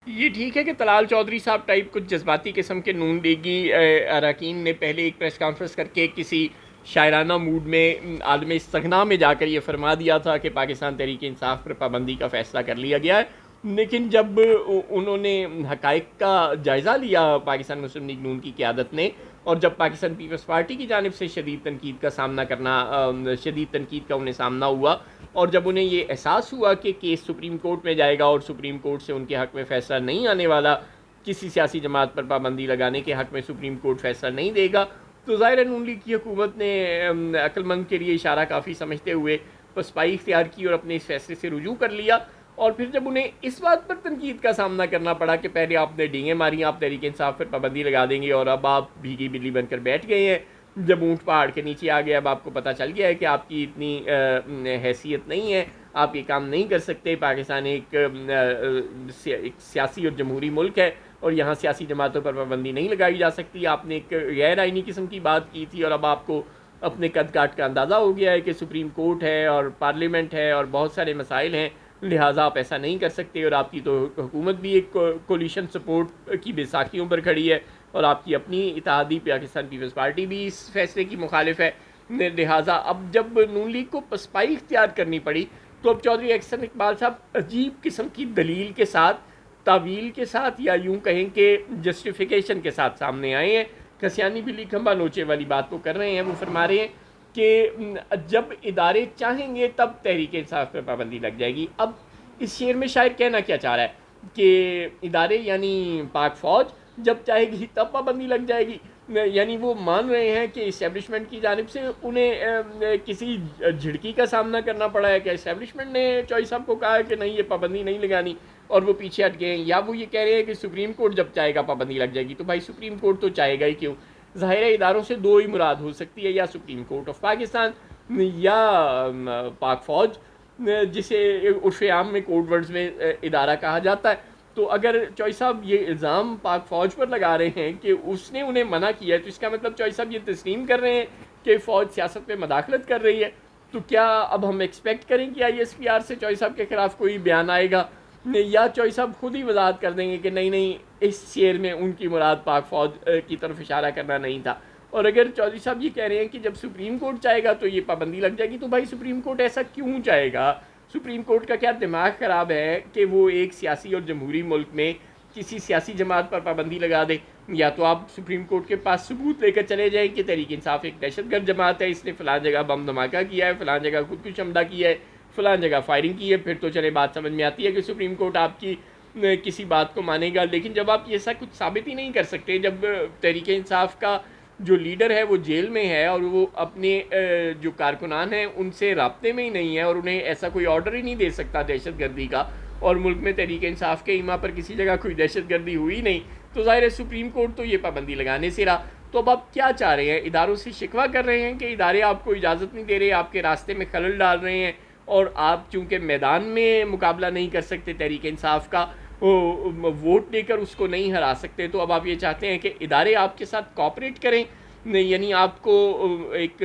یہ ٹھیک ہے کہ طلال چودھری صاحب ٹائپ کچھ جذباتی قسم کے نون لیگی اراکین نے پہلے ایک پریس کانفرنس کر کے کسی شاعرانہ موڈ میں عالم استغنا میں جا کر یہ فرما دیا تھا کہ پاکستان تحریک انصاف پر پابندی کا فیصلہ کر لیا گیا ہے، لیکن جب انہوں نے حقائق کا جائزہ لیا پاکستان مسلم لیگ نون کی قیادت نے، اور جب پاکستان پیپلز پارٹی کی جانب سے شدید تنقید کا انہیں سامنا ہوا، اور جب انہیں یہ احساس ہوا کہ کیس سپریم کورٹ میں جائے گا اور سپریم کورٹ سے ان کے حق میں فیصلہ نہیں آنے والا، کسی سیاسی جماعت پر پابندی لگانے کے حق میں سپریم کورٹ فیصلہ نہیں دے گا، تو ظاہر ہے نون لیگ کی حکومت نے عقل مند کے لیے اشارہ کافی سمجھتے ہوئے پسپائی اختیار کی اور اپنے اس فیصلے سے رجوع کر لیا۔ اور پھر جب انہیں اس بات پر تنقید کا سامنا کرنا پڑا کہ پہلے آپ نے ڈینگیں ماری، آپ تحریک انصاف پر پابندی لگا دیں گے، اور اب آپ بھیگی بلی بن کر بیٹھ گئے ہیں، جب اونٹ پہاڑ کے نیچے آ گیا، اب آپ کو پتہ چل گیا ہے کہ آپ کی اتنی حیثیت نہیں ہے، آپ یہ کام نہیں کر سکتے، پاکستان ایک سیاسی اور جمہوری ملک ہے اور یہاں سیاسی جماعتوں پر پابندی نہیں لگائی جا سکتی، آپ نے ایک غیر آئینی قسم کی بات کی تھی، اور اب آپ کو اپنے قد کاٹ کا اندازہ ہو گیا ہے کہ سپریم کورٹ ہے اور پارلیمنٹ ہے اور بہت سارے مسائل ہیں، لہٰذا آپ ایسا نہیں کر سکتے، اور آپ کی تو حکومت بھی ایک کولیشن سپورٹ کی بیساکھیوں پر کھڑی ہے، اور آپ کی اپنی اتحادی پاکستان پیپلز پارٹی بھی اس فیصلے کی مخالف ہے، لہٰذا اب جب نون لیگ کو پسپائی اختیار کرنی پڑی تو اب چودھری احسن اقبال صاحب عجیب قسم کی دلیل کے ساتھ، تعویل کے ساتھ، یا یوں کہیں کہ جسٹیفیکیشن کے ساتھ سامنے آئے ہیں، کسیانی بلی کھمبا نوچے والی بات کو کر رہے ہیں۔ وہ فرما رہے ہیں کہ جب ادارے چاہیں گے تب تحریک انصاف پر پابندی لگ جائے گی۔ اب اس شعر میں شاعر کہنا کیا چاہ رہا ہے کہ ادارے یعنی پاک فوج جب چاہے گی تب پابندی لگ جائے گی، یعنی وہ مان رہے ہیں کہ اسٹیبلشمنٹ کی جانب سے انہیں کسی جھڑکی کا سامنا کرنا پڑا ہے کہ اسٹیبلشمنٹ نے چوئی صاحب کو کہا ہے کہ نہیں یہ پابندی نہیں لگانی اور وہ پیچھے ہٹ گئے ہیں، یا وہ یہ کہہ رہے ہیں کہ سپریم کورٹ جب چاہے گا پابندی لگ جائے گی۔ تو بھائی سپریم کورٹ تو چاہے گا ہی کیوں؟ ظاہر اداروں سے دو ہی مراد ہو سکتی ہے، یا سپریم کورٹ آف پاکستان یا پاک فوج، جسے عرف عام میں کوڈ ورڈز میں ادارہ کہا جاتا ہے۔ تو اگر چوئی صاحب یہ الزام پاک فوج پر لگا رہے ہیں کہ اس نے انہیں منع کیا ہے، تو اس کا مطلب چوئی صاحب یہ تسلیم کر رہے ہیں کہ فوج سیاست میں مداخلت کر رہی ہے۔ تو کیا اب ہم ایکسپیکٹ کریں کہ آئی ایس پی آر سے چوئی صاحب کے خلاف کوئی بیان آئے گا، یا چوئی صاحب خود ہی وضاحت کر دیں گے کہ نہیں نہیں اس شعر میں ان کی مراد پاک فوج کی طرف اشارہ کرنا نہیں تھا؟ اور اگر چودھری صاحب یہ کہہ رہے ہیں کہ جب سپریم کورٹ چاہے گا تو یہ پابندی لگ جائے گی، تو بھائی سپریم کورٹ ایسا کیوں چاہے گا؟ سپریم کورٹ کا کیا دماغ خراب ہے کہ وہ ایک سیاسی اور جمہوری ملک میں کسی سیاسی جماعت پر پابندی لگا دے؟ یا تو آپ سپریم کورٹ کے پاس ثبوت لے کر چلے جائیں کہ تحریک انصاف ایک دہشت گرد جماعت ہے، اس نے فلاں جگہ بم دھماکہ کیا ہے، فلاں جگہ خودکش حملہ کیا ہے، فلاں جگہ فائرنگ کی ہے، پھر تو چلے بات سمجھ میں آتی ہے کہ سپریم کورٹ آپ کی کسی بات کو مانے گا۔ لیکن جب آپ ایسا کچھ ثابت ہی نہیں کر سکتے، جب تحریک انصاف کا جو لیڈر ہے وہ جیل میں ہے اور وہ اپنے جو کارکنان ہیں ان سے رابطے میں ہی نہیں ہے، اور انہیں ایسا کوئی آرڈر ہی نہیں دے سکتا دہشت گردی کا، اور ملک میں تحریک انصاف کے ایما پر کسی جگہ کوئی دہشت گردی ہوئی نہیں، تو ظاہر ہے سپریم کورٹ تو یہ پابندی لگانے سے رہا۔ تو اب آپ کیا چاہ رہے ہیں؟ اداروں سے شکوہ کر رہے ہیں کہ ادارے آپ کو اجازت نہیں دے رہے، آپ کے راستے میں خلل ڈال رہے ہیں، اور آپ چونکہ میدان میں مقابلہ نہیں کر سکتے تحریک انصاف کا، ووٹ دے کر اس کو نہیں ہرا سکتے، تو اب آپ یہ چاہتے ہیں کہ ادارے آپ کے ساتھ کوآپریٹ کریں، یعنی آپ کو ایک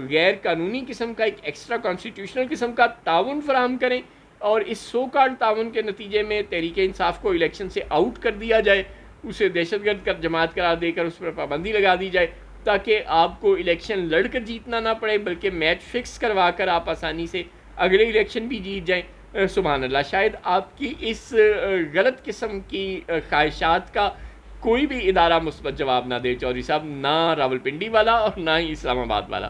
غیر قانونی قسم کا، ایک ایکسٹرا کانسٹیٹیوشنل قسم کا تعاون فراہم کریں، اور اس سو کارڈ تعاون کے نتیجے میں تحریک انصاف کو الیکشن سے آؤٹ کر دیا جائے، اسے دہشت گرد جماعت قرار دے کر اس پر پابندی لگا دی جائے، تاکہ آپ کو الیکشن لڑ کر جیتنا نہ پڑے بلکہ میچ فکس کروا کر آپ آسانی سے اگلے الیکشن بھی جیت جائیں۔ سبحان اللہ، شاید آپ کی اس غلط قسم کی خواہشات کا کوئی بھی ادارہ مثبت جواب نہ دے چودھری صاحب، نہ راول پنڈی والا اور نہ ہی اسلام آباد والا۔